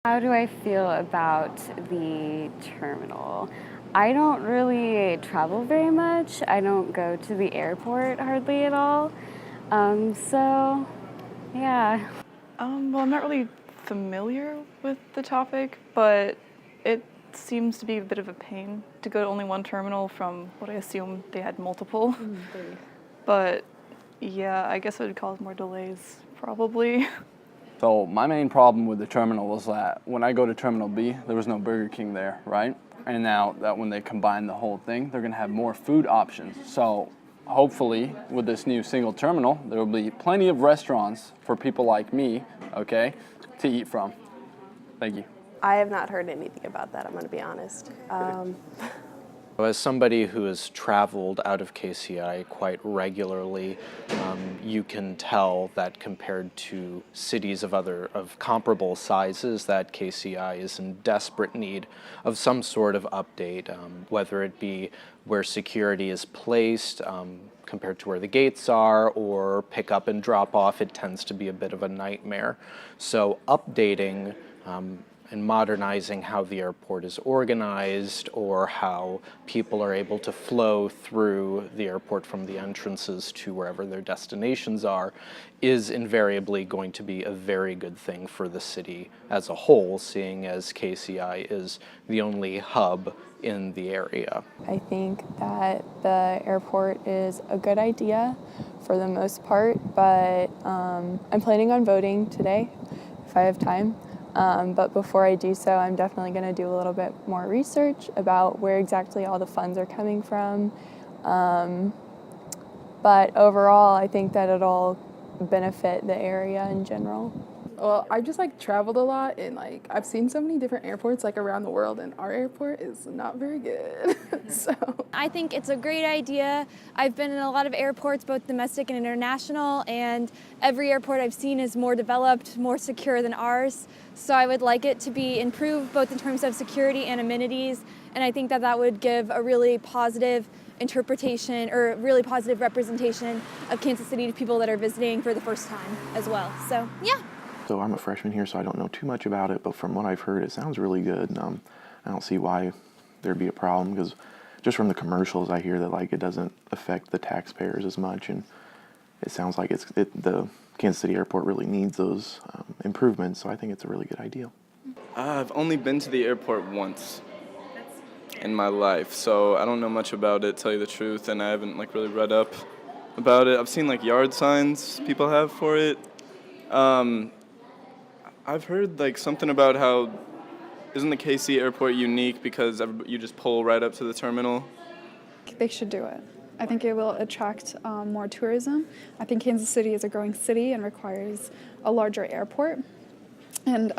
How do I feel about the terminal? I don't really travel very much. I don't go to the airport hardly at all. So, yeah. Well, I'm not really familiar with the topic, but it seems to be a bit of a pain to go to only one terminal from what I assume they had multiple. But yeah, I guess it would cause more delays, probably. So my main problem with the terminal was that when I go to Terminal B, there was no Burger King there, right? And now that when they combine the whole thing, they're gonna have more food options. So hopefully with this new single terminal, there will be plenty of restaurants for people like me, okay, to eat from. Thank you. I have not heard anything about that, I'm going to be honest. As somebody who has traveled out of KCI quite regularly, you can tell that compared to cities of comparable sizes, that KCI is in desperate need of some sort of update, whether it be where security is placed compared to where the gates are, or pick up and drop off. It tends to be a bit of a nightmare. So updating and modernizing how the airport is organized, or how people are able to flow through the airport from the entrances to wherever their destinations are, is invariably going to be a very good thing for the city as a whole, seeing as KCI is the only hub in the area. I think that the airport is a good idea for the most part, but I'm planning on voting today if I have time. But before I do so, I'm definitely going to do a little bit more research about where exactly all the funds are coming from. But overall, I think that it'll benefit the area in general. Well, I just traveled a lot, and I've seen so many different airports around the world, and our airport is not very good. So I think it's a great idea. I've been in a lot of airports, both domestic and international, and every airport I've seen is more developed, more secure than ours. So I would like it to be improved both in terms of security and amenities, and I think that that would give a really positive interpretation or really positive representation of Kansas City to people that are visiting for the first time as well. So yeah. So I'm a freshman here, so I don't know too much about it, but from what I've heard, it sounds really good. I don't see why there'd be a problem, because just from the commercials, I hear that it doesn't affect the taxpayers as much, and it sounds like the Kansas City Airport really needs those improvements. So I think it's a really good idea. I've only been to the airport once in my life, so I don't know much about it, to tell you the truth, and I haven't really read up about it. I've seen yard signs people have for it. I've heard something about how isn't the KC Airport unique because you just pull right up to the terminal? they should do it. I think it will attract more tourism. I think Kansas City is a growing city and requires a larger airport. And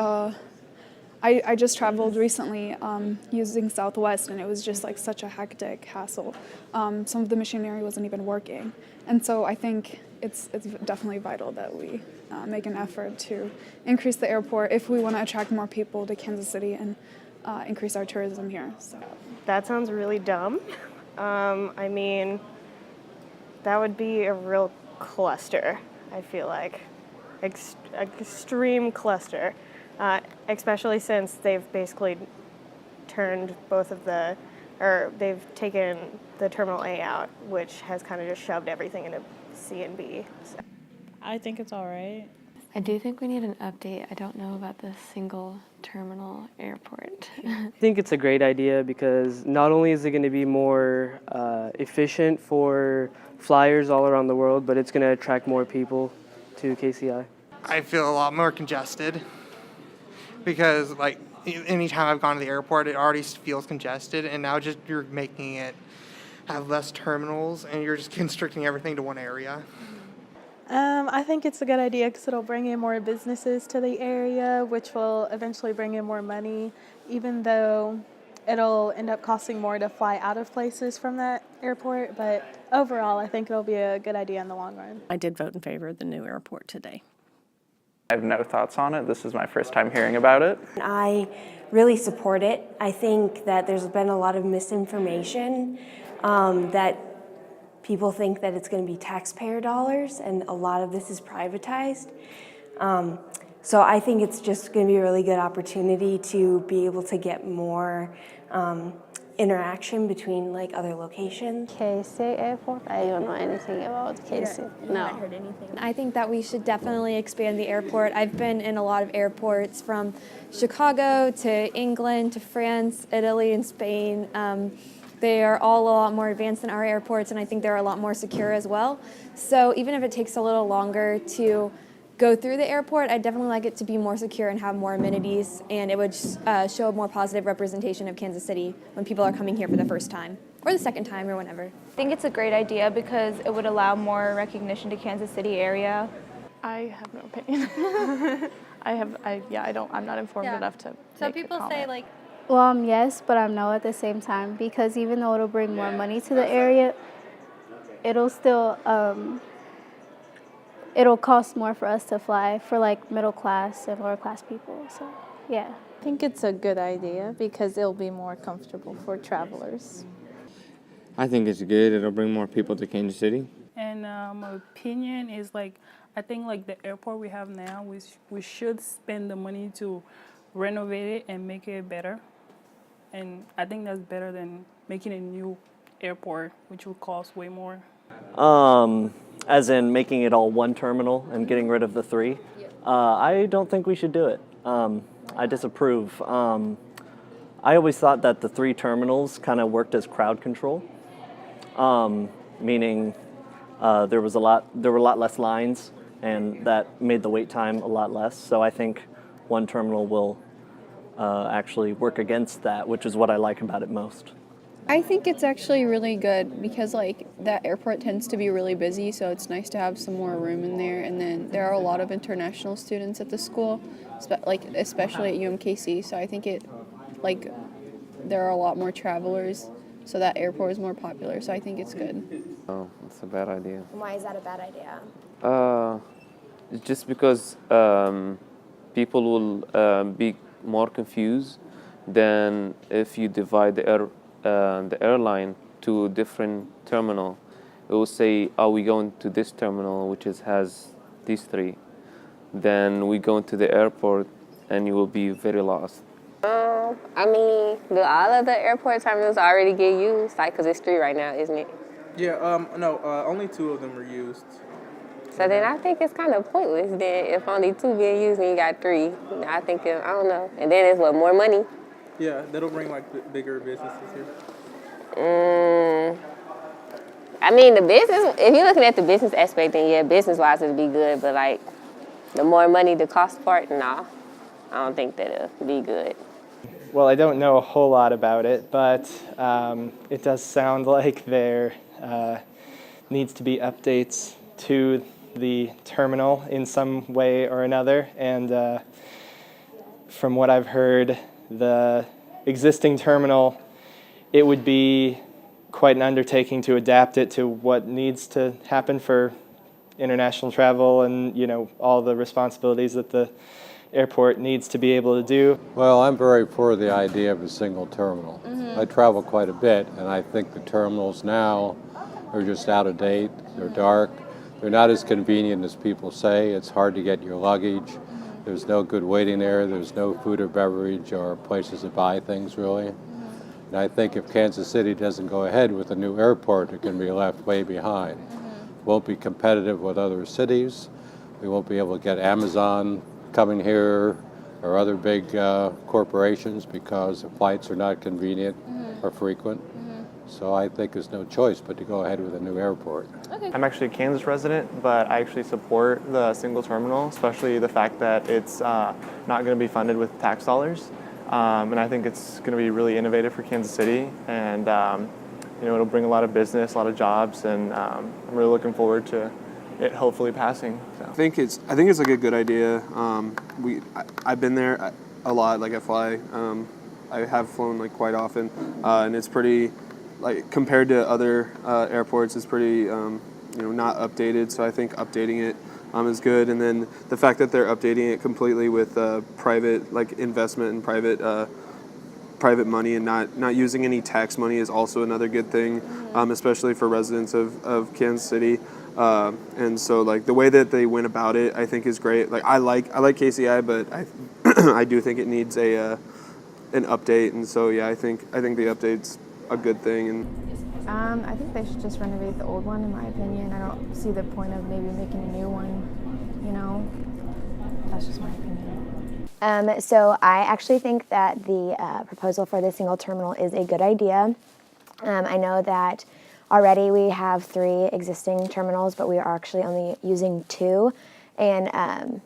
I just traveled recently using Southwest, and it was just such a hectic hassle. Some of the machinery wasn't even working. And so I think it's definitely vital that we make an effort to increase the airport if we want to attract more people to Kansas City and increase our tourism here. So. That sounds really dumb. I mean, that would be a real cluster, I feel like. Extreme cluster. Especially since they've basically turned they've taken the Terminal A out, which has kind of just shoved everything into C and B. So. I think it's all right. I do think we need an update. I don't know about the single terminal airport. I think it's a great idea because not only is it going to be more efficient for flyers all around the world, but it's going to attract more people to KCI. I feel a lot more congested because anytime I've gone to the airport, it already feels congested, and now just you're making it have less terminals, and you're just constricting everything to one area. I think it's a good idea because it'll bring in more businesses to the area, which will eventually bring in more money, even though it'll end up costing more to fly out of places from that airport. But overall, I think it'll be a good idea in the long run. I did vote in favor of the new airport today. I have no thoughts on it. This is my first time hearing about it. I really support it. I think that there's been a lot of misinformation that people think that it's going to be taxpayer dollars, and a lot of this is privatized. So I think it's just going to be a really good opportunity to be able to get more interaction between like other locations. KCI Airport? I don't know anything about KCI. No. Heard anything. I think that we should definitely expand the airport. I've been in a lot of airports from Chicago to England to France, Italy, and Spain. They are all a lot more advanced than our airports, and I think they're a lot more secure as well. So even if it takes a little longer to go through the airport, I'd definitely like it to be more secure and have more amenities, and it would show a more positive representation of Kansas City when people are coming here for the first time or the second time or whenever. I think it's a great idea because it would allow more recognition to Kansas City area. I have no opinion. I'm not informed enough to. Some people say like, Well, yes, but I'm no at the same time because even though it'll bring more money to the area, it'll still it'll cost more for us to fly for like middle class and lower class people. So, yeah. I think it's a good idea because it'll be more comfortable for travelers. I think it's good. It'll bring more people to Kansas City. And my opinion is like, I think like the airport we have now, we should spend the money to renovate it and make it better. And I think that's better than making a new airport, which will cost way more. As in making it all one terminal and getting rid of the three. I don't think we should do it. I disapprove. I always thought that the three terminals kind of worked as crowd control, meaning there were a lot less lines, and that made the wait time a lot less. So I think one terminal will actually work against that, which is what I like about it most. I think it's actually really good because like that airport tends to be really busy, so it's nice to have some more room in there. And then there are a lot of international students at the school, especially at UMKC. So I think there are a lot more travelers, so that airport is more popular. So I think it's good. Oh, it's a bad idea. Why is that a bad idea? It's just because people will be more confused than if you divide the airline to a different terminal. It will say, are we going to this terminal, which has these three? Then we go into the airport and you will be very lost. I mean, do all of the airport terminals already get used? Like, because it's 3 right now, isn't it? Yeah, no, only 2 of them are used. So then I think it's kind of pointless then if only 2 being used and you got 3. I think, I don't know. And then it's more money? Yeah, that'll bring like bigger businesses here. I mean, the business, if you're looking at the business aspect, then yeah, business-wise it'd be good. But like, the more money, the cost part, nah, I don't think that'll be good. Well, I don't know a whole lot about it, but it does sound like there needs to be updates to the terminal in some way or another. And from what I've heard, the existing terminal, it would be quite an undertaking to adapt it to what needs to happen for international travel and, you know, all the responsibilities that the airport needs to be able to do. Well, I'm very for the idea of a single terminal. I travel quite a bit, and I think the terminals now are just out of date. They're dark. They're not as convenient as people say. It's hard to get your luggage. There's no good waiting there. There's no food or beverage or places to buy things, really. And I think if Kansas City doesn't go ahead with a new airport, it can be left way behind. Won't be competitive with other cities. We won't be able to get Amazon coming here or other big corporations because the flights are not convenient or frequent. So I think there's no choice but to go ahead with a new airport. Okay. I'm actually a Kansas resident, but I actually support the single terminal, especially the fact that it's not going to be funded with tax dollars. And I think it's going to be really innovative for Kansas City, and it'll bring a lot of business, a lot of jobs, and I'm really looking forward to it hopefully passing. So. I think it's like a good idea. I've been there a lot. Like I fly. I have flown like quite often, and it's pretty. Like compared to other airports, it's pretty not updated. So I think updating it is good. And then the fact that they're updating it completely with private like investment and private money and not using any tax money is also another good thing, especially for residents of Kansas City. And so like the way that they went about it, I think is great. Like I like KCI, but I I do think it needs an update. And so yeah, I think the update's a good thing. And I think they should just renovate the old one, in my opinion. I don't see the point of maybe making a new one, you know? That's just my opinion. So I actually think that the proposal for the single terminal is a good idea. I know that already we have 3 existing terminals, but we are actually only using 2. And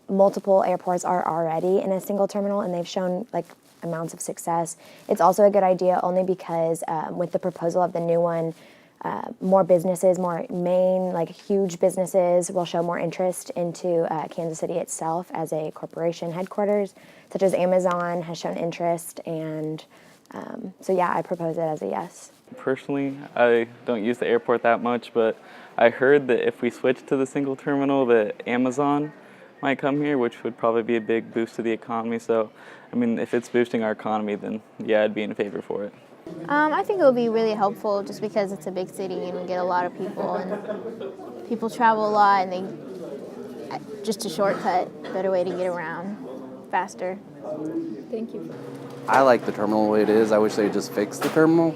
multiple airports are already in a single terminal, and they've shown like amounts of success. It's also a good idea only because with the proposal of the new one, more businesses, more main, like huge businesses will show more interest into Kansas City itself as a corporation headquarters, such as Amazon has shown interest. And so yeah, I propose it as a yes. Personally, I don't use the airport that much, but I heard that if we switch to the single terminal, that Amazon might come here, which would probably be a big boost to the economy. So, I mean, if it's boosting our economy, then yeah, I'd be in favor for it. I think it'll be really helpful just because it's a big city and we get a lot of people, and people travel a lot, and they just a shortcut, better way to get around, faster. Thank you. I like the terminal the way it is. I wish they'd just fix the terminal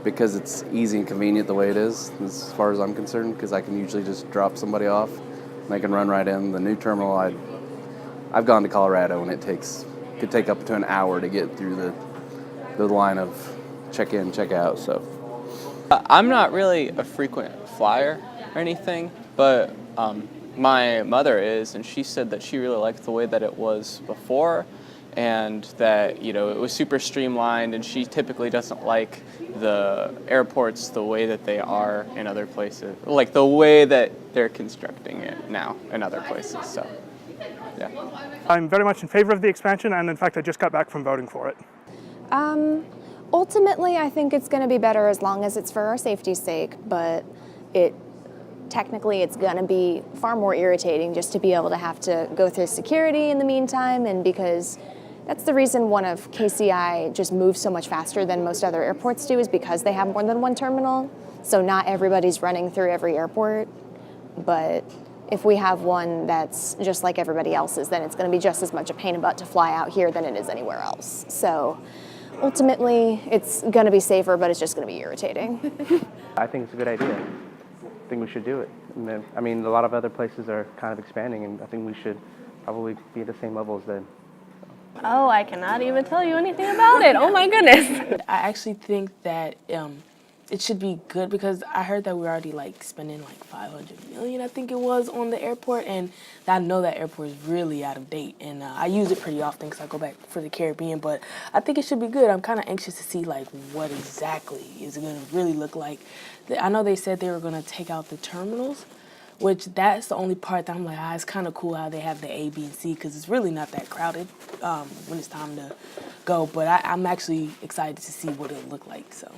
because it's easy and convenient the way it is, as far as I'm concerned, because I can usually just drop somebody off and they can run right in. The new terminal, I've gone to Colorado and it could take up to an hour to get through the line of check in, check out. So I'm not really a frequent flyer or anything, but my mother is, and she said that she really liked the way that it was before, and that, you know, it was super streamlined, and she typically doesn't like the airports the way that they are in other places, like the way that they're constructing it now in other places. So yeah, I'm very much in favor of the expansion, and in fact I just got back from voting for it. Ultimately, I think it's going to be better as long as it's for our safety's sake, but technically it's going to be far more irritating just to be able to have to go through security in the meantime, and because that's the reason one of KCI just moves so much faster than most other airports do, is because they have more than one terminal. So not everybody's running through every airport, but if we have one that's just like everybody else's, then it's going to be just as much a pain in the butt to fly out here than it is anywhere else. So ultimately, it's going to be safer, but it's just going to be irritating. I think it's a good idea. I think we should do it. And then, I mean, a lot of other places are kind of expanding, and I think we should probably be at the same level as them. Oh, I cannot even tell you anything about it. Oh my goodness. I actually think that it should be good, because I heard that we're already like spending like $500 million, I think it was, on the airport, and I know that airport is really out of date, and I use it pretty often because I go back for the Caribbean, but I think it should be good. I'm kind of anxious to see like what exactly is it going to really look like. I know they said they were going to take out the terminals, which that's the only part that I'm like, it's kind of cool how they have the A, B, and C, because it's really not that crowded when it's time to go, but I'm actually excited to see what it'll look like, so.